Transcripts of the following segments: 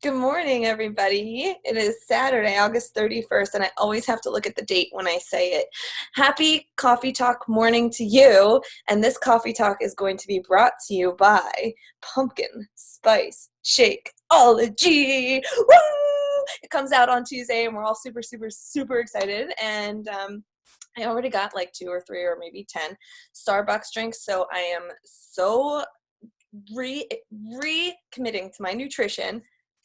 Good morning, everybody. It is Saturday, August 31st, and I always have to look at the date when I say it. Happy Coffee Talk morning to you, and this Coffee Talk is going to be brought to you by Pumpkin Spice Shakeology. Woo! It comes out on Tuesday, and we're all super, super, super excited, and I already got like 2 or 3 or maybe 10 Starbucks drinks, so I am so recommitting to my nutrition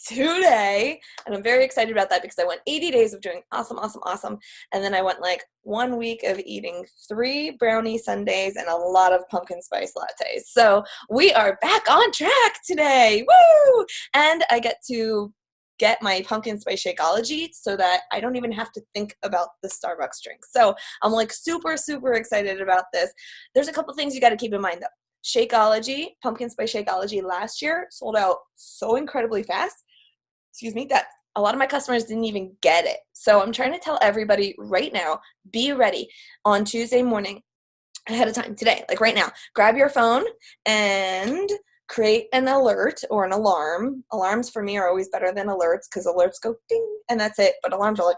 today, and I'm very excited about that because I went 80 days of doing awesome, and then I went like 1 week of eating 3 brownie sundaes and a lot of pumpkin spice lattes. So we are back on track today. Woo! And I get to get my pumpkin spice Shakeology so that I don't even have to think about the Starbucks drink. So I'm like super excited about this. There's a couple things you got to keep in mind though. Shakeology, pumpkin spice Shakeology last year sold out so incredibly fast, that a lot of my customers didn't even get it. So I'm trying to tell everybody right now, be ready on Tuesday morning ahead of time today, like right now. Grab your phone and create an alert or an alarm. Alarms for me are always better than alerts because alerts go ding and that's it, but alarms are like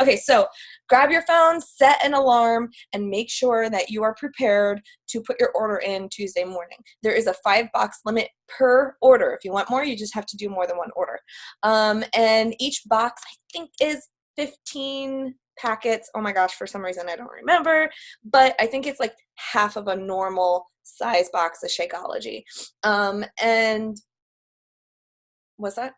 okay, so grab your phone, set an alarm, and make sure that you are prepared to put your order in Tuesday morning. There is a 5-box limit per order. If you want more, you just have to do more than one order. And each box, I think, is 15 packets. Oh my gosh, for some reason I don't remember, but I think it's like half of a normal size box of Shakeology. And what's that?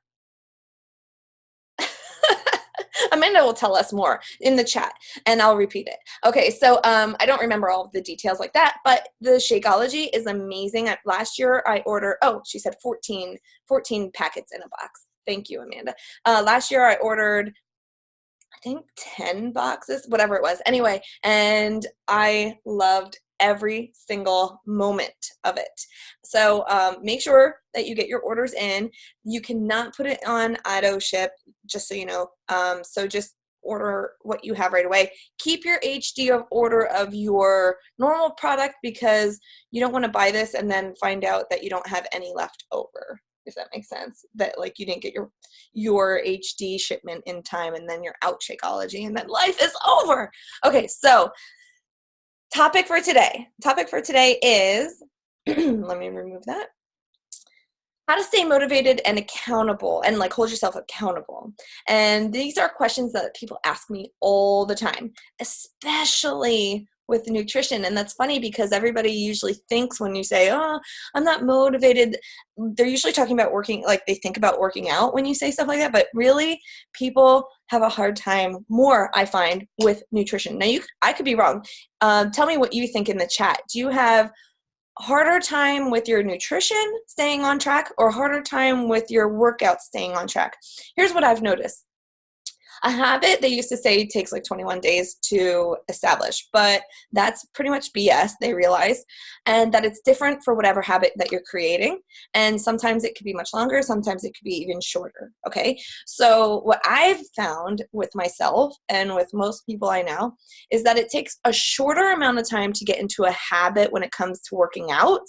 Amanda will tell us more in the chat and I'll repeat it. Okay, so I don't remember all of the details like that, but the Shakeology is amazing. Last year I ordered, she said 14 packets in a box. Thank you, Amanda. Last year I ordered, I think 10 boxes, whatever it was. Anyway, and I loved every single moment of it. So make sure that you get your orders in. You cannot put it on auto ship, just so you know. So just order what you have right away. Keep your HD of order of your normal product because you don't want to buy this and then find out that you don't have any left over. If that makes sense, that like you didn't get your HD shipment in time and then you're out Shakeology and then life is over. Okay, so topic for today is let me remove that. How to stay motivated and accountable and like hold yourself accountable. And these are questions that people ask me all the time, especially with nutrition. And that's funny because everybody usually thinks when you say, oh, I'm not motivated, they're usually talking about working, like they think about working out when you say stuff like that. But really, people have a hard time more, I find, with nutrition. Now, I could be wrong. Tell me what you think in the chat. Do you have harder time with your nutrition staying on track or harder time with your workout staying on track? Here's what I've noticed. A habit, they used to say, takes like 21 days to establish, but that's pretty much BS, they realize, and that it's different for whatever habit that you're creating, and sometimes it could be much longer, sometimes it could be even shorter, okay? So what I've found with myself and with most people I know is that it takes a shorter amount of time to get into a habit when it comes to working out,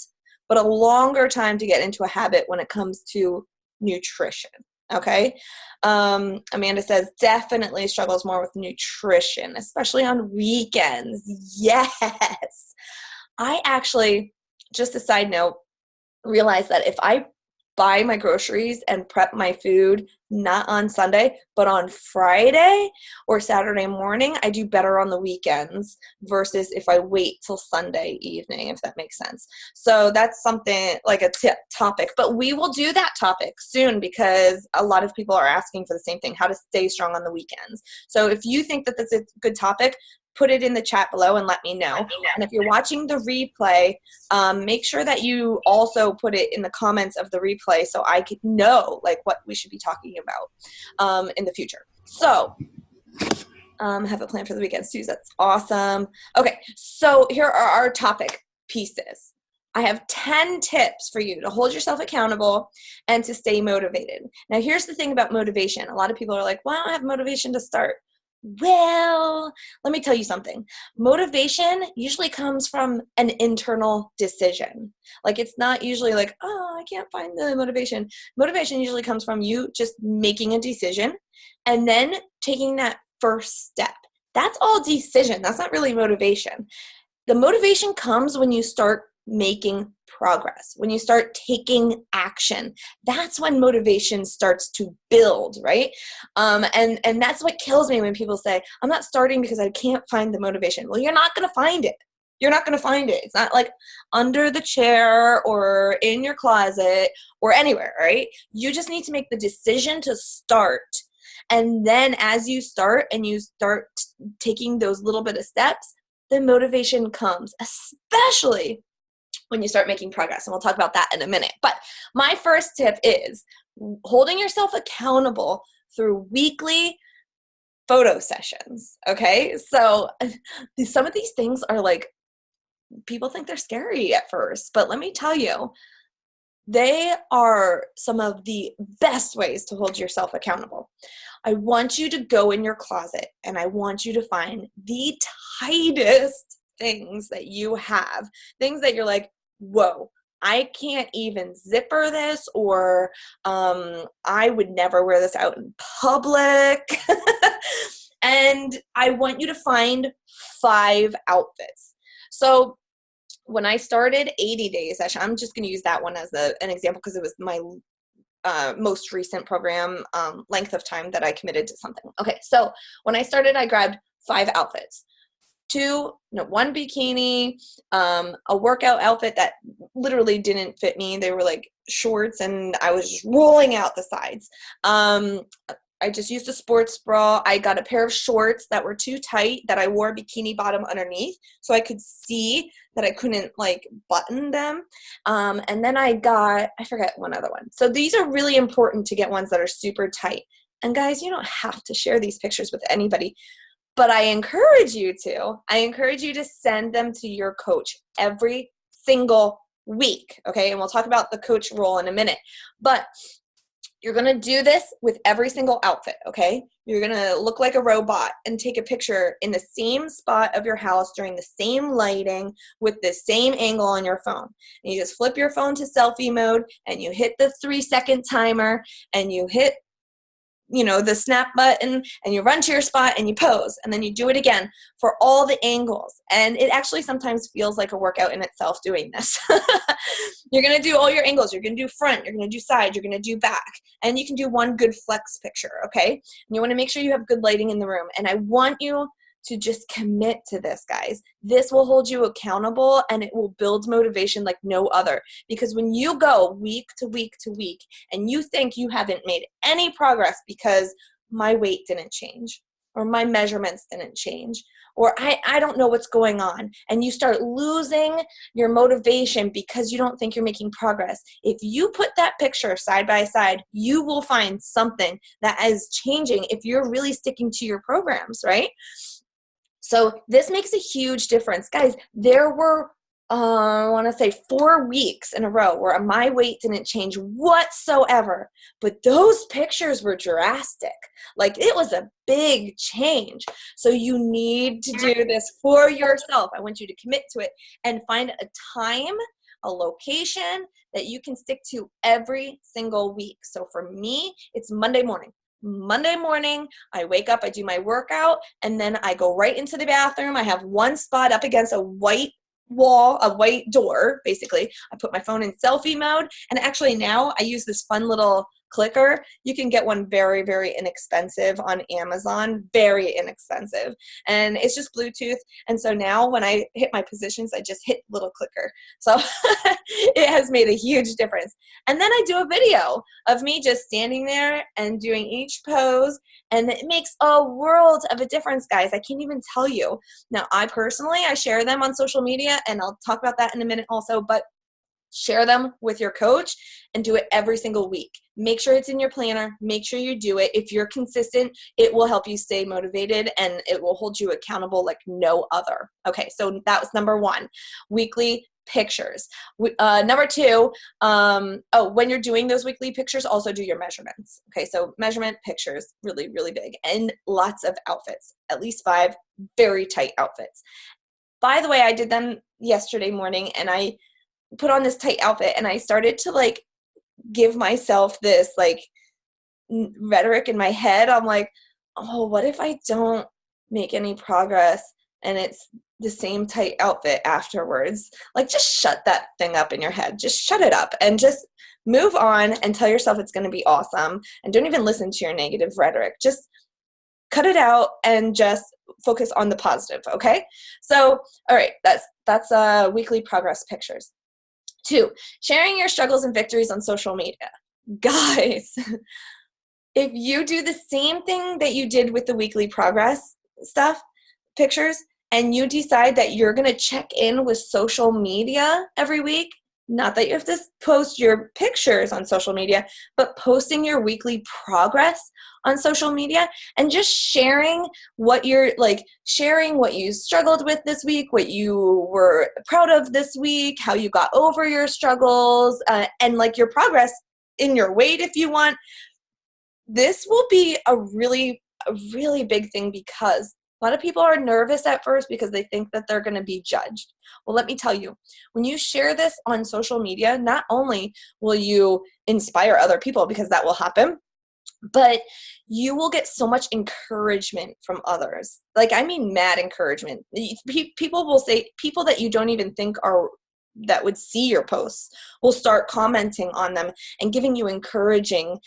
but a longer time to get into a habit when it comes to nutrition. Okay. Amanda says definitely struggles more with nutrition, especially on weekends. Yes. I actually, just a side note, realized that if I buy my groceries and prep my food not on Sunday but on Friday or Saturday morning, I do better on the weekends versus if I wait till Sunday evening, if that makes sense. So that's something like a topic, but we will do that topic soon because a lot of people are asking for the same thing, how to stay strong on the weekends. So if you think that that's a good topic, put it in the chat below and let me know. And if you're watching the replay, make sure that you also put it in the comments of the replay so I could know like what we should be talking about in the future. So have a plan for the weekends too. That's awesome. Okay, so here are our topic pieces. I have 10 tips for you to hold yourself accountable and to stay motivated. Now, here's the thing about motivation. A lot of people are like, well, I don't have motivation to start. Well, let me tell you something. Motivation usually comes from an internal decision. Like, it's not usually like, oh, I can't find the motivation. Motivation usually comes from you just making a decision and then taking that first step. That's all decision. That's not really motivation. The motivation comes when you start making progress, when you start taking action. That's when motivation starts to build, right? And that's what kills me when people say, I'm not starting because I can't find the motivation. Well, you're not going to find it. You're not going to find it. It's not like under the chair or in your closet or anywhere, right? You just need to make the decision to start. And then as you start and you start taking those little bit of steps, the motivation comes, especially when you start making progress. And we'll talk about that in a minute. But my first tip is holding yourself accountable through weekly photo sessions. Okay. So some of these things are like, people think they're scary at first, but let me tell you, they are some of the best ways to hold yourself accountable. I want you to go in your closet and I want you to find the tightest things that you have, things that you're like, whoa, I can't even zipper this, or I would never wear this out in public. And I want you to find 5 outfits. So when I started 80-day session, I'm just going to use that one as an example because it was my most recent program length of time that I committed to something. Okay, so when I started, I grabbed 5 outfits. 1 bikini, a workout outfit that literally didn't fit me. They were like shorts and I was just rolling out the sides. I just used a sports bra. I got a pair of shorts that were too tight that I wore a bikini bottom underneath so I could see that I couldn't like button them. And then I forget one other one. So these are really important to get ones that are super tight. And guys, you don't have to share these pictures with anybody, but I encourage you to. I encourage you to send them to your coach every single week, okay? And we'll talk about the coach role in a minute. But you're going to do this with every single outfit, okay? You're going to look like a robot and take a picture in the same spot of your house during the same lighting with the same angle on your phone. And you just flip your phone to selfie mode and you hit the 3-second timer and you hit the snap button and you run to your spot and you pose and then you do it again for all the angles. And it actually sometimes feels like a workout in itself doing this. You're going to do all your angles. You're going to do front. You're going to do side. You're going to do back. And you can do one good flex picture, okay? And you want to make sure you have good lighting in the room. And I want you to just commit to this, guys. This will hold you accountable and it will build motivation like no other. Because when you go week to week to week and you think you haven't made any progress because my weight didn't change or my measurements didn't change or I don't know what's going on, and you start losing your motivation because you don't think you're making progress, if you put that picture side by side, you will find something that is changing if you're really sticking to your programs, right? So this makes a huge difference. Guys, there were, I want to say 4 weeks in a row where my weight didn't change whatsoever, but those pictures were drastic. Like, it was a big change. So you need to do this for yourself. I want you to commit to it and find a time, a location that you can stick to every single week. So for me, it's Monday morning. Monday morning, I wake up, I do my workout, and then I go right into the bathroom. I have one spot up against a white wall, a white door, basically. I put my phone in selfie mode, and actually now I use this fun little clicker. You can get one very, very inexpensive on Amazon, very inexpensive. And it's just Bluetooth. And so now when I hit my positions, I just hit little clicker. So it has made a huge difference. And then I do a video of me just standing there and doing each pose. And it makes a world of a difference, guys. I can't even tell you. Now, I share them on social media, and I'll talk about that in a minute also, but share them with your coach and do it every single week. Make sure it's in your planner. Make sure you do it. If you're consistent, it will help you stay motivated and it will hold you accountable like no other. Okay, so that was number 1, weekly pictures. Number two, when you're doing those weekly pictures, also do your measurements. Okay, so measurement pictures, really, really big, and lots of outfits, at least 5 very tight outfits. By the way, I did them yesterday morning, and I put on this tight outfit, and I started to like give myself this like rhetoric in my head. I'm like, oh, what if I don't make any progress and it's the same tight outfit afterwards? Like, just shut that thing up in your head. Just shut it up and just move on and tell yourself it's going to be awesome. And don't even listen to your negative rhetoric. Just cut it out and just focus on the positive. Okay. So, all right, that's weekly progress pictures. 2, sharing your struggles and victories on social media. Guys, if you do the same thing that you did with the weekly progress stuff, pictures, and you decide that you're going to check in with social media every week, not that you have to post your pictures on social media, but posting your weekly progress on social media and just sharing what you're like, sharing what you struggled with this week, what you were proud of this week, how you got over your struggles, and like your progress in your weight if you want. This will be a really big thing because a lot of people are nervous at first because they think that they're going to be judged. Well, let me tell you, when you share this on social media, not only will you inspire other people because that will happen, but you will get so much encouragement from others. Like, I mean, mad encouragement. People will say, people that you don't even think are that would see your posts will start commenting on them and giving you encouraging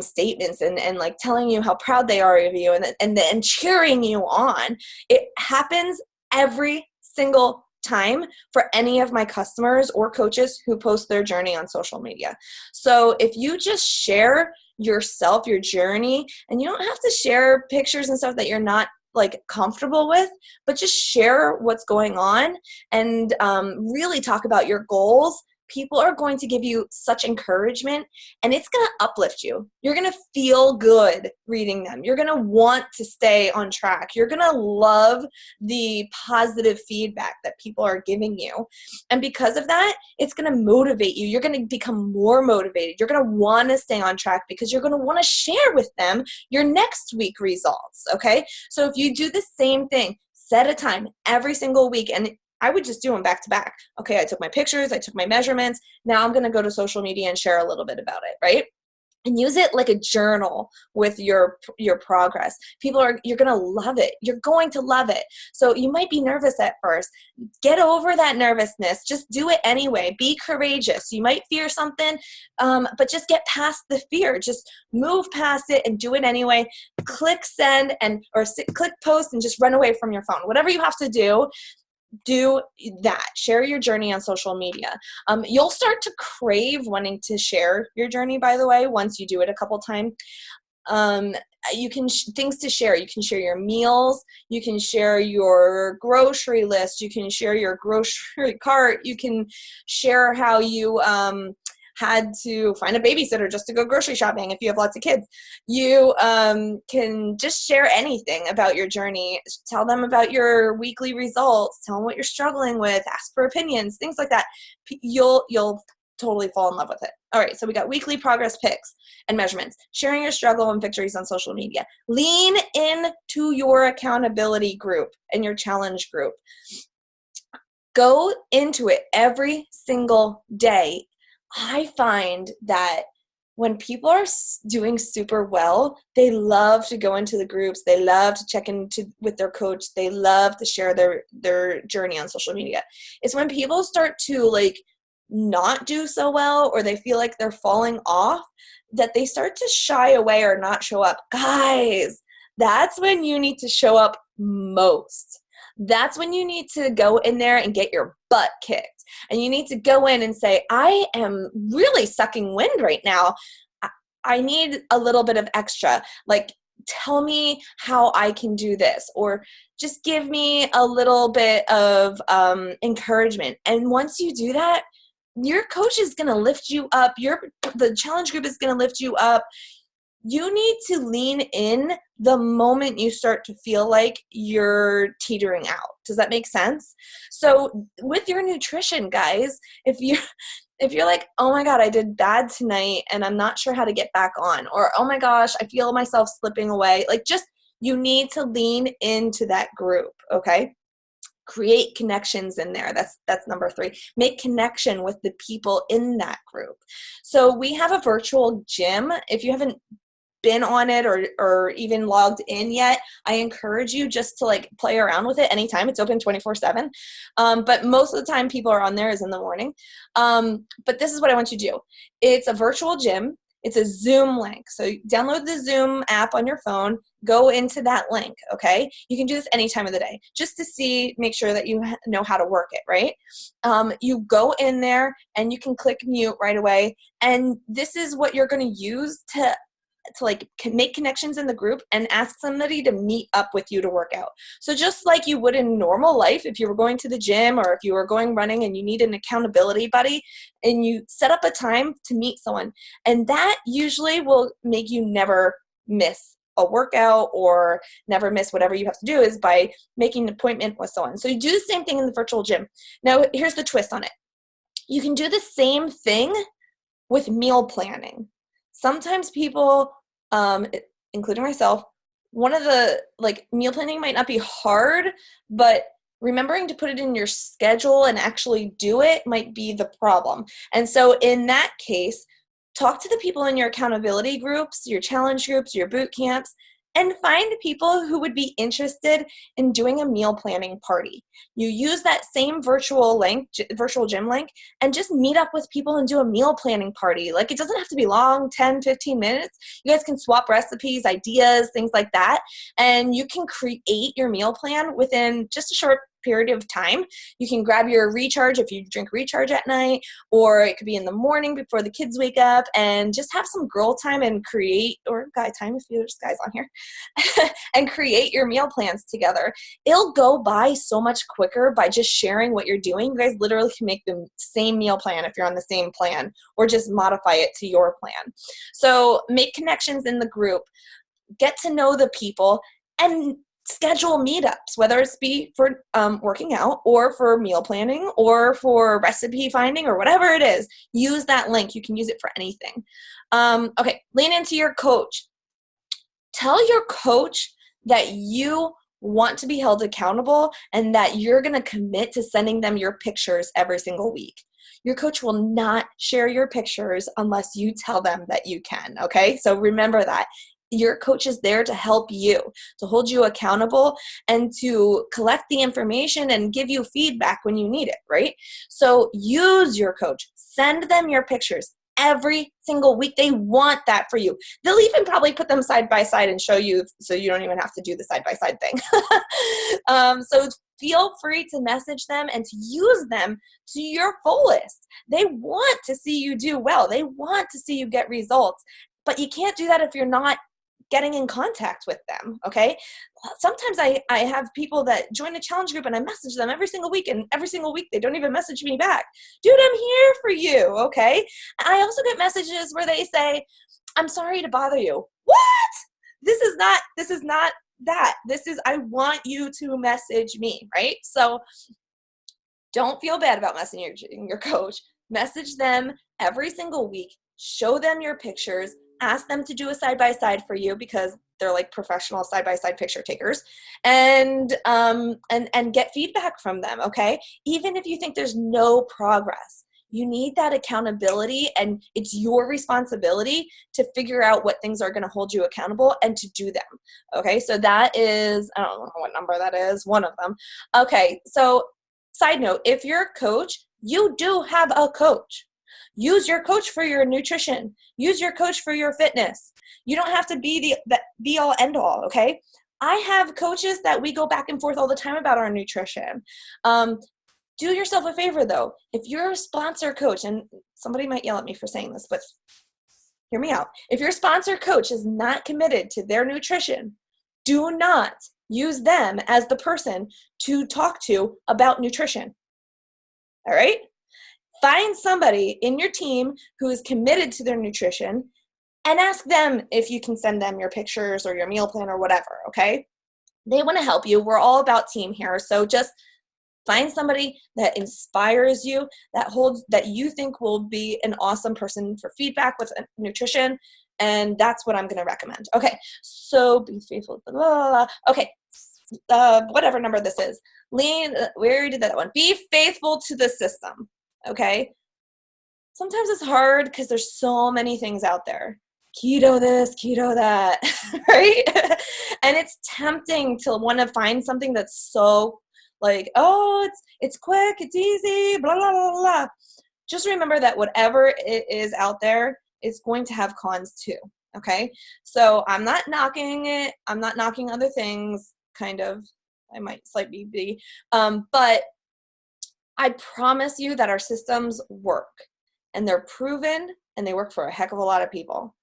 statements and like telling you how proud they are of you and cheering you on. It happens every single time for any of my customers or coaches who post their journey on social media. So if you just share yourself, your journey, and you don't have to share pictures and stuff that you're not like comfortable with, but just share what's going on and really talk about your goals, people are going to give you such encouragement and it's going to uplift you. You're going to feel good reading them. You're going to want to stay on track. You're going to love the positive feedback that people are giving you. And because of that, it's going to motivate you. You're going to become more motivated. You're going to want to stay on track because you're going to want to share with them your next week results. Okay. So if you do the same thing, set a time every single week, and I would just do them back to back. Okay, I took my pictures, I took my measurements. Now I'm going to go to social media and share a little bit about it, right? And use it like a journal with your progress. You're going to love it. You're going to love it. So you might be nervous at first. Get over that nervousness. Just do it anyway. Be courageous. You might fear something, but just get past the fear. Just move past it and do it anyway. Click send or click post and just run away from your phone. Whatever you have to do that. Share your journey on social media. You'll start to crave wanting to share your journey, by the way, once you do it a couple times. You can things to share. You can share your meals. You can share your grocery list. You can share your grocery cart. You can share how you had to find a babysitter just to go grocery shopping if you have lots of kids. You can just share anything about your journey. Tell them about your weekly results. Tell them what you're struggling with. Ask for opinions, things like that. You'll totally fall in love with it. All right, so we got weekly progress pics and measurements. Sharing your struggle and victories on social media. Lean into your accountability group and your challenge group. Go into it every single day. I find that when people are doing super well, they love to go into the groups. They love to check in with their coach. They love to share their journey on social media. It's when people start to like not do so well or they feel like they're falling off that they start to shy away or not show up. Guys, that's when you need to show up most. That's when you need to go in there and get your butt kicked. And you need to go in and say, I am really sucking wind right now. I need a little bit of extra. Like, tell me how I can do this. Or just give me a little bit of encouragement. And once you do that, your coach is going to lift you up. The challenge group is going to lift you up. you need to lean in the moment you start to feel like you're teetering out. Does that make sense? So with your nutrition, guys, if you're like, oh my God, I did bad tonight and I'm not sure how to get back on, or oh my gosh, I feel myself slipping away, like just, you need to lean into that group, okay? Create connections in there. That's number 3. Make connection with the people in that group. So we have a virtual gym. If you haven't been on it or even logged in yet, I encourage you just to like play around with it anytime. It's open 24/7. But most of the time people are on there is in the morning. But this is what I want you to do. It's a virtual gym. It's a Zoom link. So download the Zoom app on your phone, go into that link, okay? You can do this any time of the day just to make sure that you know how to work it, right? You go in there and you can click mute right away. And this is what you're going to use to like make connections in the group and ask somebody to meet up with you to work out. So just like you would in normal life, if you were going to the gym or if you were going running and you need an accountability buddy, and you set up a time to meet someone, and that usually will make you never miss a workout or never miss whatever you have to do, is by making an appointment with someone. So you do the same thing in the virtual gym. Now, here's the twist on it. You can do the same thing with meal planning. Sometimes people, including myself, one of the, like, meal planning might not be hard, but remembering to put it in your schedule and actually do it might be the problem. And so in that case, talk to the people in your accountability groups, your challenge groups, your boot camps, and find people who would be interested in doing a meal planning party. You use that same virtual gym link, and just meet up with people and do a meal planning party. Like, it doesn't have to be long, 10, 15 minutes. You guys can swap recipes, ideas, things like that, and you can create your meal plan within just a short period of time. You can grab your recharge if you drink recharge at night, or it could be in the morning before the kids wake up, and just have some girl time and create, or guy time if there's guys on here, and create your meal plans together. It'll go by so much quicker by just sharing what you're doing. You guys literally can make the same meal plan if you're on the same plan, or just modify it to your plan. So make connections in the group, get to know the people, and schedule meetups, whether it's be for working out or for meal planning or for recipe finding or whatever it is. Use that link. You can use it for anything. Okay, lean into your coach. Tell your coach that you want to be held accountable and that you're going to commit to sending them your pictures every single week. Your coach will not share your pictures unless you tell them that you can, okay? So remember that. Your coach is there to help you, to hold you accountable, and to collect the information and give you feedback when you need it, right? So use your coach. Send them your pictures every single week. They want that for you. They'll even probably put them side by side and show you, so you don't even have to do the side by side thing. So feel free to message them and to use them to your fullest. They want to see you do well. They want to see you get results. But you can't do that if you're not getting in contact with them, okay? Sometimes I have people that join a challenge group and I message them every single week, and every single week they don't even message me back. Dude, I'm here for you, okay? I also get messages where they say, I'm sorry to bother you. What? This is not that. This is, I want you to message me, right? So don't feel bad about messaging your coach. Message them every single week. Show them your pictures. Ask them to do a side-by-side for you, because they're like professional side-by-side picture takers, and get feedback from them, okay? Even if you think there's no progress, you need that accountability, and it's your responsibility to figure out what things are going to hold you accountable and to do them, okay? So that is, I don't know what number that is, one of them. Okay, so side note, if you're a coach, you do have a coach. Use your coach for your nutrition. Use your coach for your fitness. You don't have to be the be all end all, okay? I have coaches that we go back and forth all the time about our nutrition. Do yourself a favor though. If you're a sponsor coach, and somebody might yell at me for saying this, but hear me out. If your sponsor coach is not committed to their nutrition, do not use them as the person to talk to about nutrition. All right? Find somebody in your team who is committed to their nutrition and ask them if you can send them your pictures or your meal plan or whatever, okay? They want to help you. We're all about team here. So just find somebody that inspires you, that you think will be an awesome person for feedback with nutrition, and that's what I'm going to recommend. Okay, so be faithful. Blah, blah, blah. Okay, whatever number this is. We already did that one. Be faithful to the system. Okay. Sometimes it's hard because there's so many things out there. Keto this, keto that, right? And it's tempting to want to find something that's so like, oh, it's quick, it's easy, blah, blah, blah, blah. Just remember that whatever it is out there, it's going to have cons too, okay? So I'm not knocking it. I'm not knocking other things, kind of. I might slightly be. But I promise you that our systems work, and they're proven, and they work for a heck of a lot of people.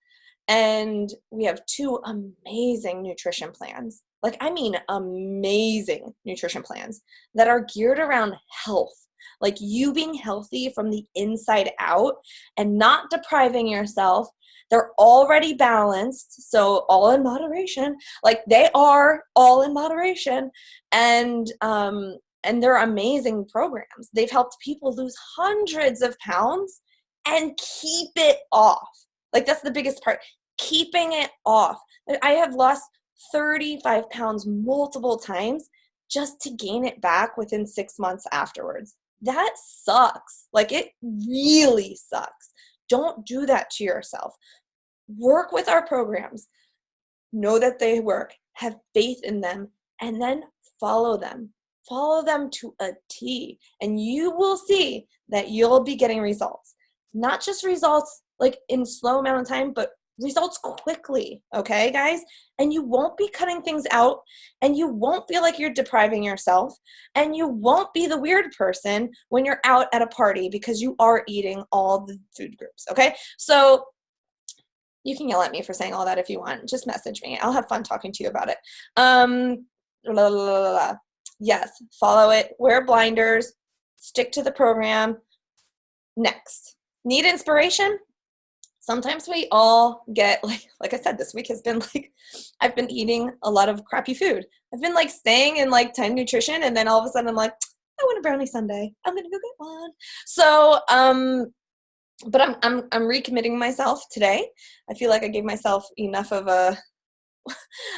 And we have 2 amazing nutrition plans. Like, I mean, amazing nutrition plans that are geared around health. Like you being healthy from the inside out and not depriving yourself. They're already balanced, so all in moderation. Like they are all in moderation, and they're amazing programs. They've helped people lose hundreds of pounds and keep it off. Like that's the biggest part, keeping it off. I have lost 35 pounds multiple times just to gain it back within 6 months afterwards. That sucks. Like it really sucks. Don't do that to yourself. Work with our programs. Know that they work. Have faith in them. And then follow them. Follow them to a T. And you will see that you'll be getting results. Not just results like in slow amount of time, but results quickly. Okay, guys? And you won't be cutting things out, and you won't feel like you're depriving yourself, and you won't be the weird person when you're out at a party because you are eating all the food groups. Okay? So you can yell at me for saying all that if you want. Just message me. I'll have fun talking to you about it. Blah, blah, blah, blah. Yes, follow it. Wear blinders. Stick to the program. Next. Need inspiration? Sometimes we all get, like I said, this week has been like, I've been eating a lot of crappy food. I've been like staying in like 10 nutrition, and then all of a sudden I'm like, I want a brownie sundae. I'm going to go get one. So, but I'm recommitting myself today. I feel like I gave myself enough of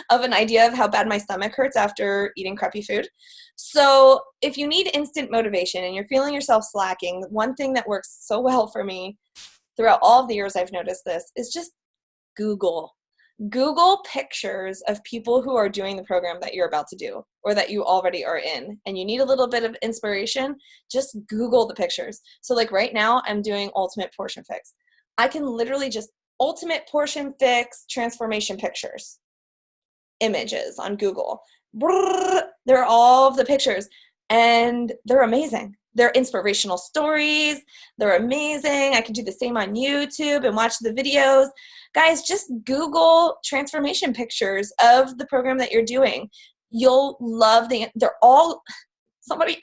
an idea of how bad my stomach hurts after eating crappy food. So if you need instant motivation and you're feeling yourself slacking, one thing that works so well for me throughout all of the years I've noticed this is just Google pictures of people who are doing the program that you're about to do or that you already are in, and you need a little bit of inspiration. Just Google the pictures. So like right now I'm doing Ultimate Portion Fix. I can literally just Ultimate Portion Fix transformation pictures, images on Google. They're all of the pictures, and they're amazing. They're inspirational stories. They're amazing. I can do the same on YouTube and watch the videos. Guys, just Google transformation pictures of the program that you're doing. You'll love they're all, somebody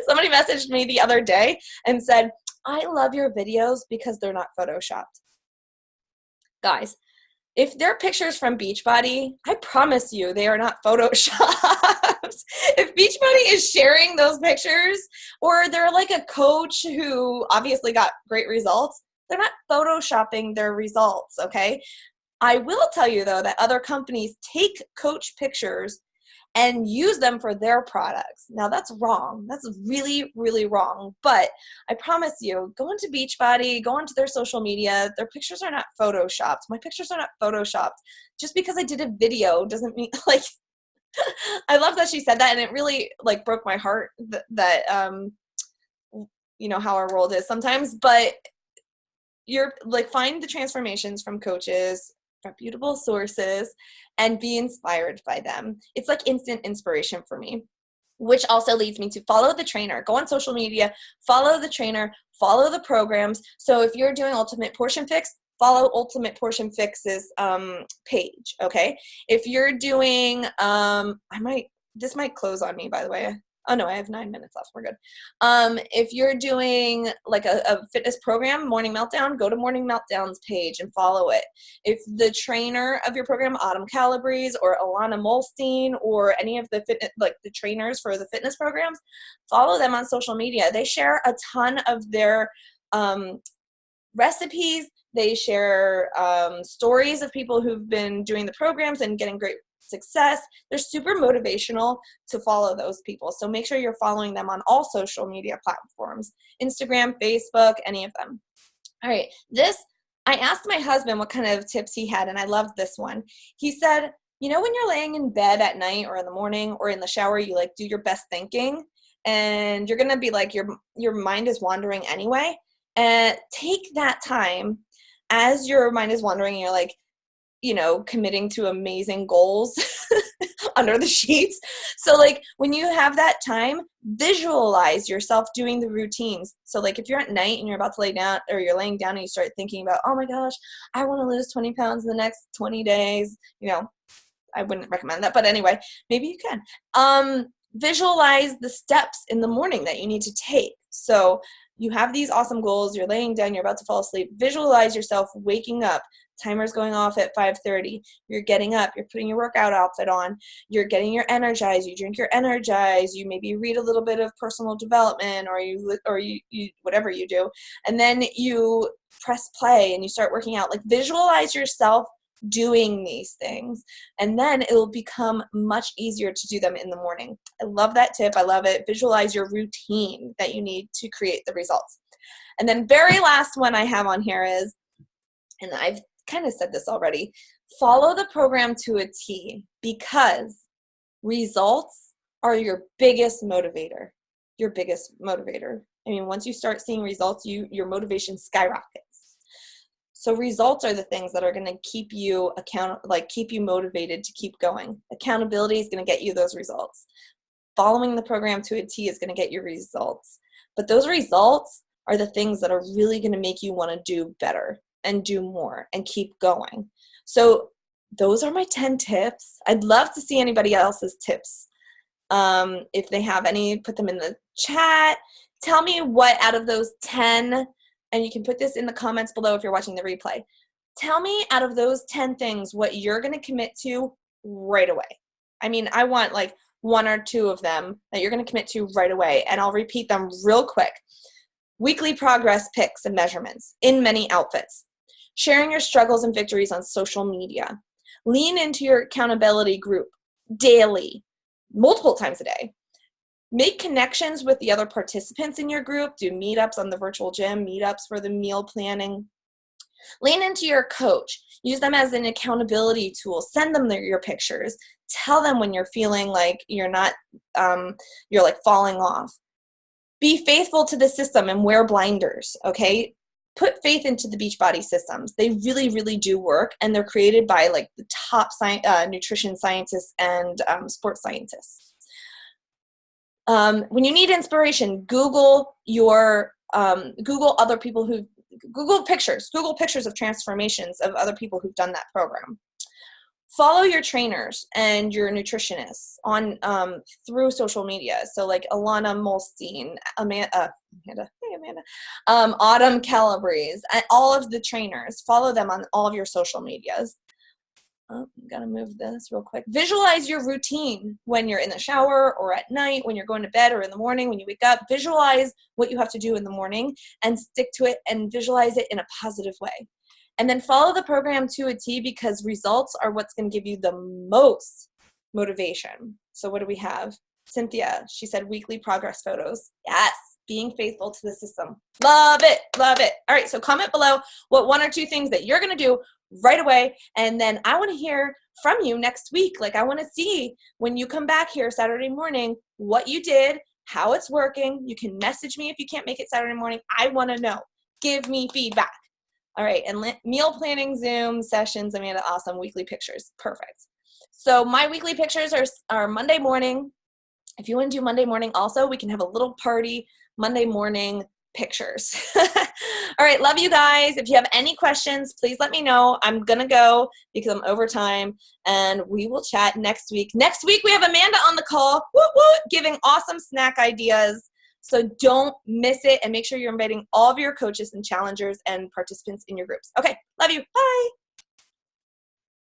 messaged me the other day and said, I love your videos because they're not Photoshopped. Guys, if they're pictures from Beachbody, I promise you they are not Photoshopped. If Beachbody is sharing those pictures, or they're like a coach who obviously got great results, they're not Photoshopping their results, okay? I will tell you, though, that other companies take coach pictures and use them for their products. Now, that's wrong. That's really, really wrong. But I promise you, go into Beachbody, go onto their social media. Their pictures are not Photoshopped. My pictures are not Photoshopped. Just because I did a video doesn't mean, like, I love that she said that, and it really, like, broke my heart that you know, how our world is sometimes. But you're, like, find the transformations from coaches, reputable sources, and be inspired by them. It's like instant inspiration for me, which also leads me to follow the trainer. Go on social media, follow the trainer, follow the programs. So if you're doing Ultimate Portion Fix, follow Ultimate Portion Fix's page, okay? If you're doing, this might close on me, by the way. Oh no, I have 9 minutes left. We're good. If you're doing like a fitness program, Morning Meltdown, go to Morning Meltdown's page and follow it. If the trainer of your program, Autumn Calabrese or Alana Molstein, or any of the fitness, like the trainers for the fitness programs, follow them on social media. They share a ton of their recipes. They share stories of people who've been doing the programs and getting great success. They're super motivational to follow those people. So make sure you're following them on all social media platforms, Instagram, Facebook, any of them. All right. I asked my husband what kind of tips he had, and I loved this one. He said, you know, when you're laying in bed at night or in the morning or in the shower, you like do your best thinking, and you're going to be like, your mind is wandering anyway. And take that time as your mind is wandering and you're like, you know, committing to amazing goals under the sheets. So like when you have that time, visualize yourself doing the routines. So like if you're at night and you're about to lay down, or you're laying down and you start thinking about, oh my gosh, I want to lose 20 pounds in the next 20 days, you know, I wouldn't recommend that, but anyway, maybe you can. Visualize the steps in the morning that you need to take. So you have these awesome goals, you're laying down, you're about to fall asleep. Visualize yourself waking up, timer's going off at 5:30. You're getting up, you're putting your workout outfit on, you're getting your Energize, you drink your Energize, you maybe read a little bit of personal development, or you whatever you do. And then you press play and you start working out. Like visualize yourself doing these things, and then it will become much easier to do them in the morning. I love that tip. I love it. Visualize your routine that you need to create the results. And then very last one I have on here is, and I've kind of said this already, follow the program to a T, because results are your biggest motivator. Your biggest motivator. I mean, once you start seeing results, your motivation skyrockets. So results are the things that are going to keep you keep you motivated to keep going. Accountability is going to get you those results. Following the program to a T is going to get you results. But those results are the things that are really going to make you want to do better and do more and keep going. So those are my 10 tips. I'd love to see anybody else's tips. If they have any, put them in the chat. Tell me what out of those 10, and you can put this in the comments below if you're watching the replay. Tell me out of those 10 things what you're going to commit to right away. I mean, I want like 1 or 2 of them that you're going to commit to right away, and I'll repeat them real quick. Weekly progress pics and measurements in many outfits. Sharing your struggles and victories on social media. Lean into your accountability group daily, multiple times a day. Make connections with the other participants in your group. Do meetups on the virtual gym, meetups for the meal planning. Lean into your coach. Use them as an accountability tool. Send them your pictures. Tell them when you're feeling like you're not, you're like falling off. Be faithful to the system and wear blinders, okay? Put faith into the Beachbody systems. They really, really do work, and they're created by like the top nutrition scientists and sports scientists. When you need inspiration, Google other people Google pictures of transformations of other people who've done that program. Follow your trainers and your nutritionists on through social media. So like Alana Molstein, Amanda, Autumn Calabrese, and all of the trainers. Follow them on all of your social medias. Oh, I'm gonna move this real quick. Visualize your routine when you're in the shower or at night, when you're going to bed or in the morning, when you wake up. Visualize what you have to do in the morning and stick to it and visualize it in a positive way. And then follow the program to a T, because results are what's going to give you the most motivation. So what do we have? Cynthia, she said weekly progress photos. Yes, being faithful to the system. Love it, love it. All right, so comment below what 1 or 2 things that you're going to do right away. And then I want to hear from you next week. Like I want to see when you come back here Saturday morning, what you did, how it's working. You can message me if you can't make it Saturday morning. I want to know. Give me feedback. All right, and meal planning Zoom sessions, Amanda, awesome. Weekly pictures, perfect. So my weekly pictures are Monday morning. If you want to do Monday morning also, we can have a little party Monday morning, pictures. All right, love you guys. If you have any questions, please let me know. I'm gonna go because I'm over time, and we will chat next week. Next week we have Amanda on the call, woo woo, giving awesome snack ideas. So don't miss it, and make sure you're inviting all of your coaches and challengers and participants in your groups. Okay, love you. Bye.